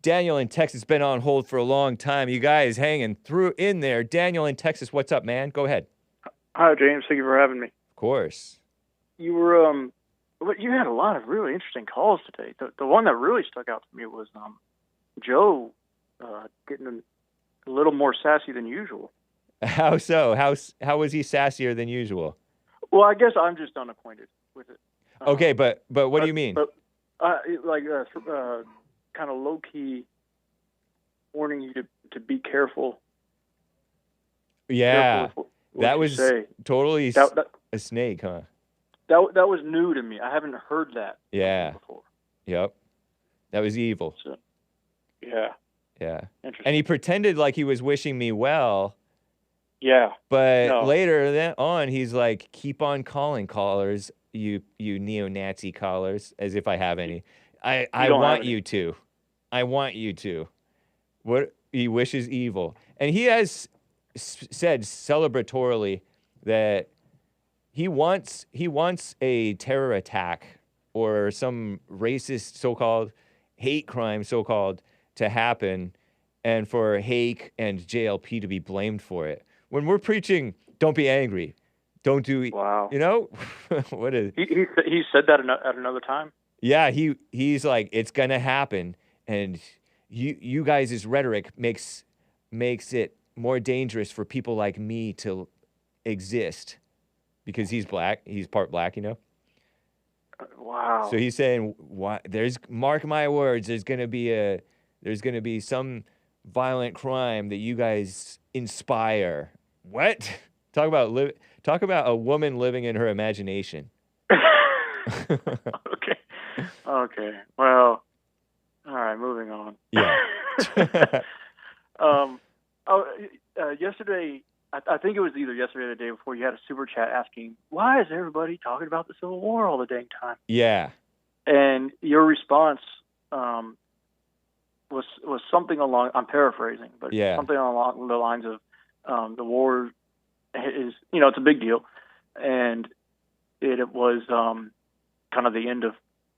Daniel in Texas been on hold for a long time. You guys hanging through in there. Daniel in Texas, what's up, man? Go ahead. Hi, James. Thank you for having me. Of course. You were you had a lot of really interesting calls today. The one that really stuck out to me was Joe getting a little more sassy than usual. How so? How was he sassier than usual? Well, I guess I'm just unacquainted with it. Okay, but what do you mean? But like kind of low key warning you to be careful. Yeah, Careful with that what you was say. totally a snake, huh? That was new to me. I haven't heard that Yeah. before. Yep. That was evil. So, yeah. Yeah. Interesting. And he pretended like he was wishing me well. Yeah. But No. later on, he's like, keep on calling callers, you neo-Nazi callers, as if I have any. I want you to. I want you to. What he wishes evil. And he has said celebratorily that he wants a terror attack or some racist so-called hate crime so-called to happen and for Hake and JLP to be blamed for it. When we're preaching, don't be angry. Don't do Wow. You know? What is he said that at another time? Yeah, he's like, it's gonna happen, and you guys' rhetoric makes it more dangerous for people like me to exist because he's black. He's part black, you know? Wow. So he's saying, mark my words, there's gonna be some violent crime that you guys inspire. What? Talk about a woman living in her imagination. Okay. Well, all right. Moving on. Yeah. Yesterday, I think it was either yesterday or the day before. You had a super chat asking, "Why is everybody talking about the Civil War all the dang time?" Yeah. And your response was something along. I'm paraphrasing, but something along the lines of the war is, it's a big deal, and it was kind of the end of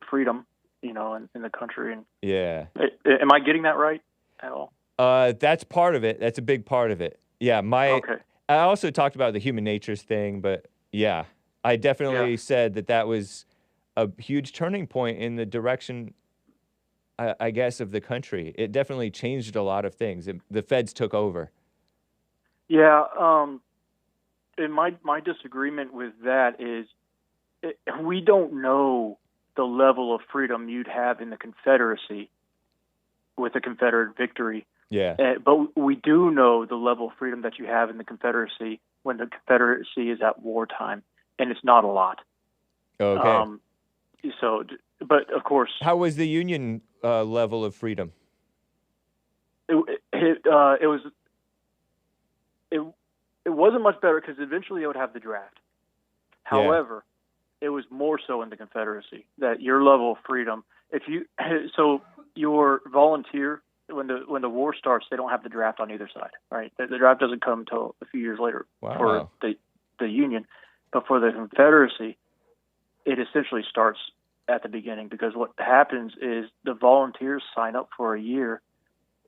freedom, in the country. And yeah, am I getting that right at all? That's part of it. That's a big part of it. Yeah, Okay. I also talked about the human natures thing, but yeah, I definitely said that was a huge turning point in the direction, I guess, of the country. It definitely changed a lot of things. The feds took over. Yeah. And my disagreement with that is we don't know the level of freedom you'd have in the Confederacy with a Confederate victory. Yeah. But we do know the level of freedom that you have in the Confederacy when the Confederacy is at wartime, and it's not a lot. Okay. But of course, how was the Union level of freedom? It wasn't much better because eventually it would have the draft. However, it was more so in the Confederacy that your level of freedom, your volunteer, when the war starts, they don't have the draft on either side, right? The draft doesn't come until a few years later for the Union, but for the Confederacy, it essentially starts at the beginning, because what happens is the volunteers sign up for a year,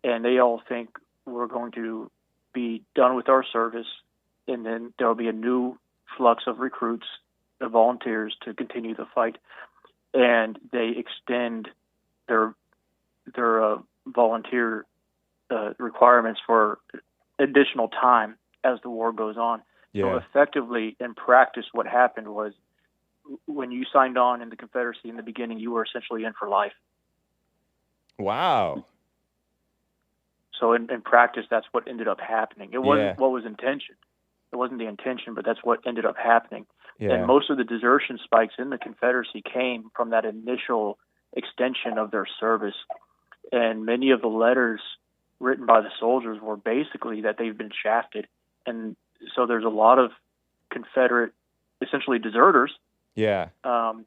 and they all think we're going to be done with our service, and then there will be a new flux of recruits, the volunteers, to continue the fight, and they extend their volunteer requirements for additional time as the war goes on. Yeah. So effectively, in practice, what happened was, when you signed on in the Confederacy in the beginning, you were essentially in for life. Wow. So in practice, that's what ended up happening. It wasn't what was intention. It wasn't the intention, but that's what ended up happening. Yeah. And most of the desertion spikes in the Confederacy came from that initial extension of their service. And many of the letters written by the soldiers were basically that they've been shafted. And so there's a lot of Confederate, essentially deserters. Yeah. And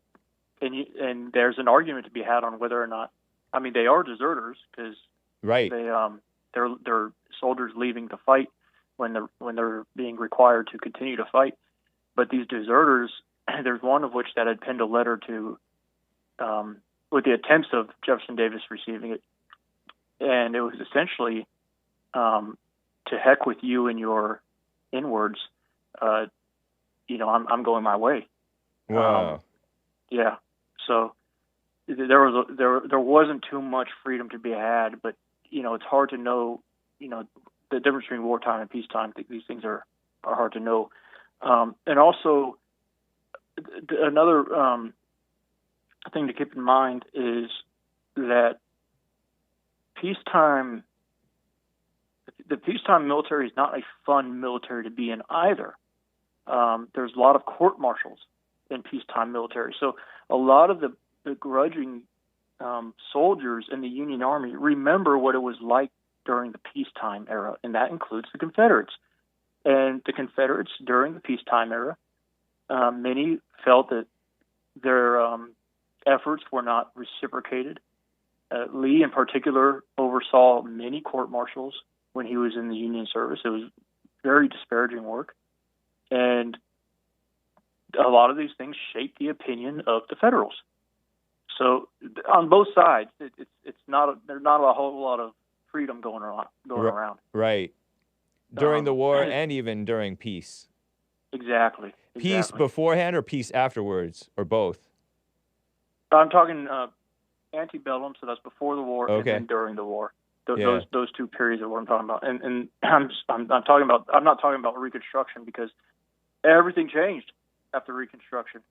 there's an argument to be had on whether or not, I mean, they are deserters because they're soldiers leaving the fight when they're being required to continue to fight. But these deserters, there's one of which that had penned a letter to, with the attempts of Jefferson Davis receiving it, and it was essentially to heck with you and your inwards. I'm going my way. Wow. Yeah. So there wasn't too much freedom to be had, but it's hard to know. The difference between wartime and peacetime. These things are hard to know. And also, another thing to keep in mind is that the peacetime military is not a fun military to be in either. There's a lot of court martials in peacetime military. So a lot of the begrudging soldiers in the Union Army remember what it was like during the peacetime era, and that includes the Confederates. And the Confederates during the peacetime era, many felt that their efforts were not reciprocated. Lee, in particular, oversaw many court martials when he was in the Union service. It was very disparaging work. And a lot of these things shaped the opinion of the Federals. So on both sides, there's not a whole lot of freedom going around. Right. During the war and even during peace. Exactly. Peace beforehand or peace afterwards, or both? I'm talking antebellum, so that's before the war and then during the war. Those two periods are what I'm talking about. And I'm not talking about Reconstruction, because everything changed after Reconstruction.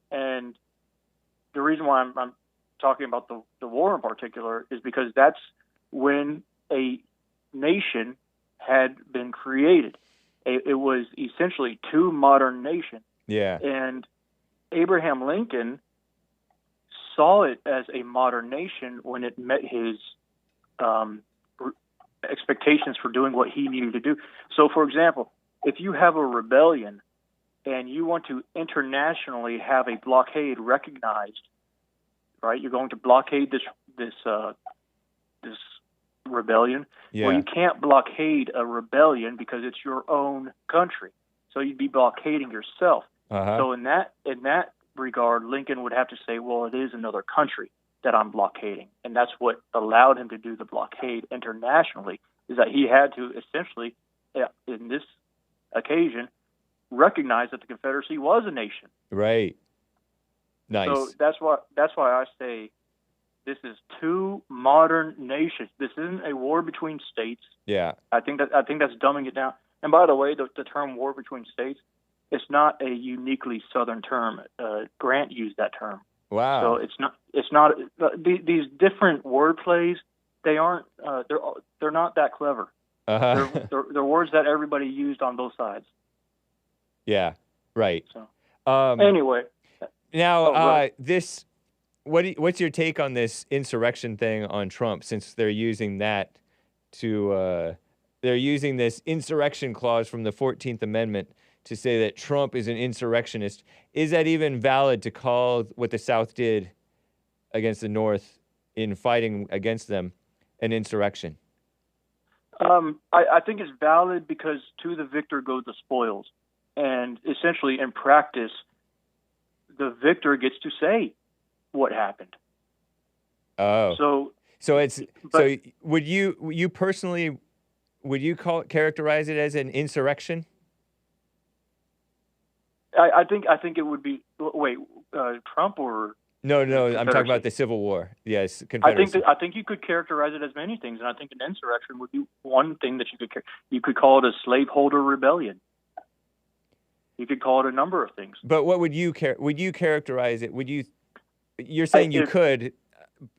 And the reason why I'm talking about the war in particular is because that's when a nation had been created. It was essentially two modern nations. Yeah. And Abraham Lincoln saw it as a modern nation when it met his expectations for doing what he needed to do. So, for example, if you have a rebellion and you want to internationally have a blockade recognized, right? You're going to blockade this rebellion. Yeah. Well, you can't blockade a rebellion because it's your own country. So you'd be blockading yourself. Uh-huh. So in that regard, Lincoln would have to say, well, it is another country that I'm blockading. And that's what allowed him to do the blockade internationally, is that he had to essentially, in this occasion, recognize that the Confederacy was a nation. Right. Nice. So that's why I say this is two modern nations. This isn't a war between states. Yeah. I think that's dumbing it down. And by the way, the term war between states, it's not a uniquely Southern term. Grant used that term. Wow. So it's not these different word plays. They aren't. They're not that clever. Uh-huh. They're words that everybody used on both sides. Yeah. Right. So anyway. Now, what's your take on this insurrection thing on Trump? Since they're using that they're using this insurrection clause from the 14th Amendment to say that Trump is an insurrectionist. Is that even valid to call what the South did against the North in fighting against them an insurrection? I think it's valid because to the victor go the spoils. And essentially, in practice, the victor gets to say what happened. Oh. So would you personally characterize it as an insurrection? I think it would be. Wait, Trump or no? I'm talking about the Civil War. Yes, Confederacy. I think you could characterize it as many things, and I think an insurrection would be one thing that you could call it a slaveholder rebellion. You could call it a number of things. But what would you characterize it? You're saying you could.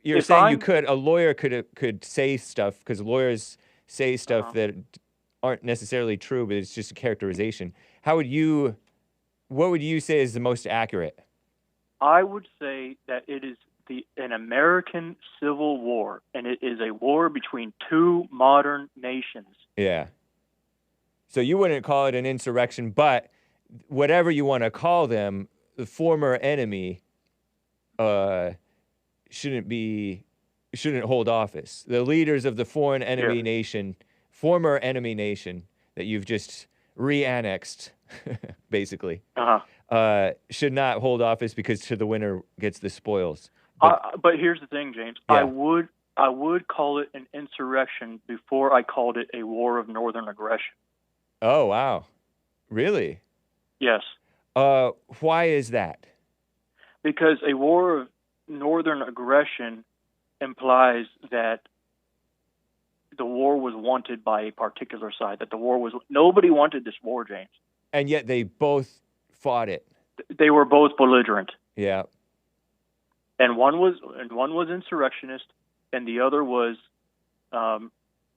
You're saying you could. A lawyer could say stuff, because lawyers say stuff that aren't necessarily true, but it's just a characterization. What would you say is the most accurate? I would say that it is an American Civil War, and it is a war between two modern nations. Yeah. So you wouldn't call it an insurrection, but whatever you want to call them, the former enemy shouldn't hold office. The leaders of the foreign enemy nation, former enemy nation that you've just re-annexed, basically, should not hold office, because to the winner gets the spoils. But here's the thing, James. Yeah. I would call it an insurrection before I called it a war of northern aggression. Oh, wow. Really? Yes. Why is that? Because a war of northern aggression implies that the war was wanted by a particular side, that the war was... Nobody wanted this war, James. And yet they both fought it. They were both belligerent. Yeah. And one was insurrectionist, and the other was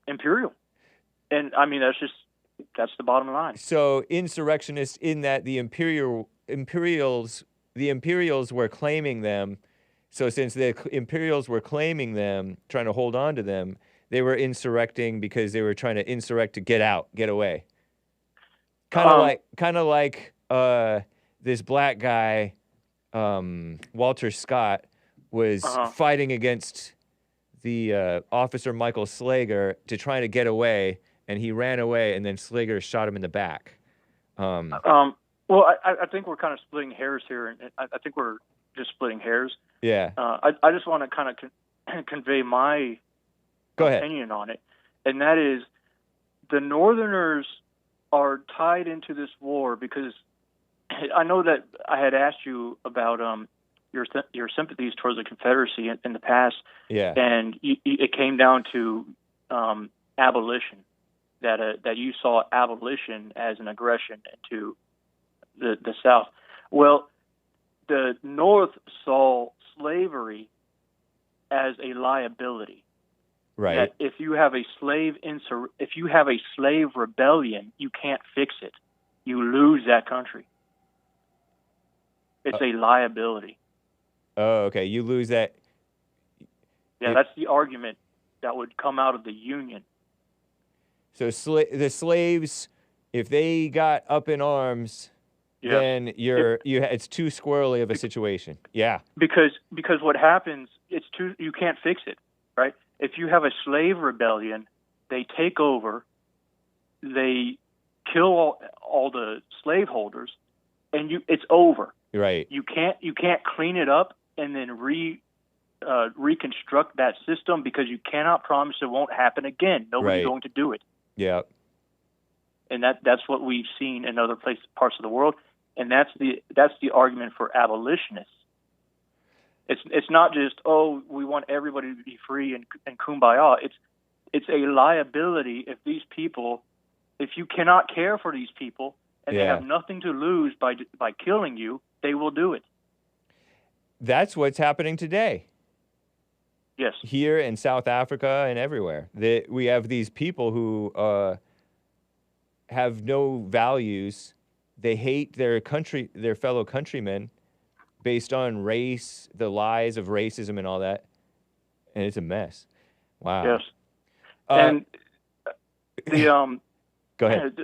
imperial. And I mean, that's the bottom line. So insurrectionists, in that the Imperials were claiming them. So since the Imperials were claiming them, trying to hold on to them, they were insurrecting because they were trying to insurrect to get out, get away. Kind of like this black guy, Walter Scott, was fighting against the officer Michael Slager to try to get away, and he ran away, and then Slager shot him in the back. Well, I think we're kind of splitting hairs here, and I think we're just splitting hairs. Yeah. I just want to kind of convey my opinion on it, and that is the Northerners are tied into this war because I know that I had asked you about your sympathies towards the Confederacy in the past, and it came down to abolition, that you saw abolition as an aggression into the South. Well, the North saw slavery as a liability. Right. That if you have a slave rebellion, you can't fix it. You lose that country. It's a liability. Oh, okay. You lose that. Yeah, that's the argument that would come out of the Union. So the slaves, if they got up in arms, then it's too squirrely of a situation. Yeah. Because what happens, you can't fix it, right? If you have a slave rebellion, they take over, they kill all the slaveholders, and it's over. Right. You can't clean it up and then reconstruct that system because you cannot promise it won't happen again. Nobody's going to do it. Yeah. And that's what we've seen in other parts of the world, and that's the argument for abolitionists. It's not just, we want everybody to be free and kumbaya. It's a liability if you cannot care for these people and they have nothing to lose by killing you, they will do it. That's what's happening today. Yes. Here in South Africa and everywhere. We have these people who have no values. They hate their fellow countrymen, based on race, the lies of racism and all that. And it's a mess. Wow. Yes. And go ahead.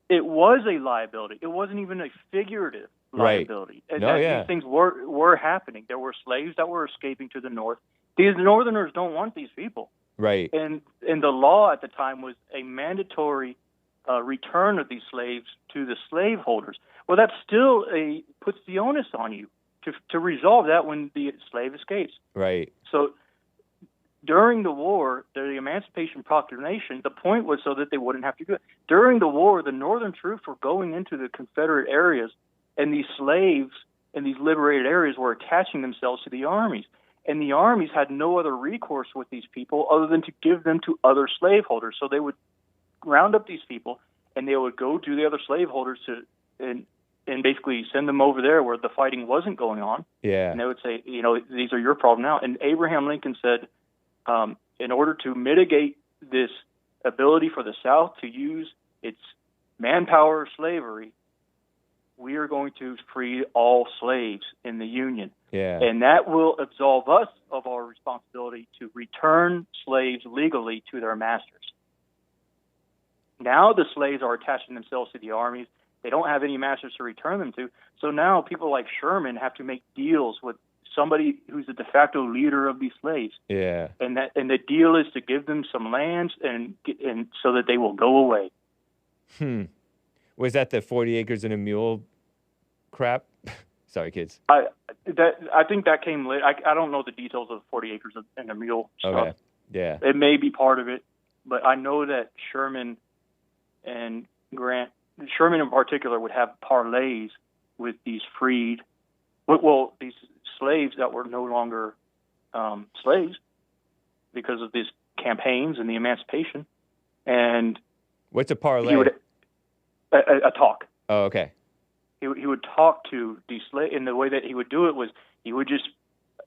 It was a liability. It wasn't even a figurative liability. Right. And these things were happening. There were slaves that were escaping to the north. These Northerners don't want these people. Right. And the law at the time was a mandatory return of these slaves to the slaveholders. Well, that still puts the onus on you to resolve that when the slave escapes. Right. So during the war, the Emancipation Proclamation, the point was so that they wouldn't have to do it. During the war, the Northern troops were going into the Confederate areas, and these slaves in these liberated areas were attaching themselves to the armies. And the armies had no other recourse with these people other than to give them to other slaveholders. So they would round up these people, and they would go to the other slaveholders and basically send them over there where the fighting wasn't going on. Yeah. And they would say, these are your problem now. And Abraham Lincoln said, in order to mitigate this ability for the South to use its manpower slavery, we are going to free all slaves in the Union. Yeah. And that will absolve us of our responsibility to return slaves legally to their masters. Now the slaves are attaching themselves to the armies. They don't have any masters to return them to. So now people like Sherman have to make deals with somebody who's the de facto leader of these slaves. Yeah. And the deal is to give them some lands and so that they will go away. Was that the 40 acres and a mule crap Sorry, kids. I think that came late. I don't know the details of the 40 acres and the mule stuff. Okay. Yeah. It may be part of it, but I know that Sherman and Grant, Sherman in particular, would have parlays with these freed, these slaves that were no longer slaves because of these campaigns and the emancipation. And what's a parlay? A talk. Oh, okay. He would talk to these slaves, and the way that he would do it was he would just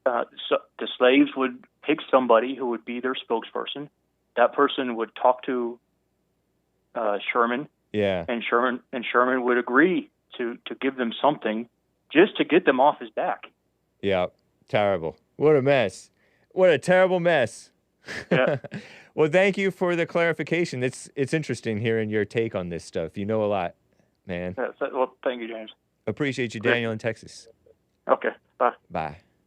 the slaves would pick somebody who would be their spokesperson. That person would talk to Sherman. Yeah. And Sherman would agree to give them something just to get them off his back. Yeah. Terrible. What a mess. What a terrible mess. Yeah. Well, thank you for the clarification. It's interesting hearing your take on this stuff. You know a lot, man. Yeah, well, thank you, James. Appreciate you, Daniel, in Texas. Okay. Bye. Bye.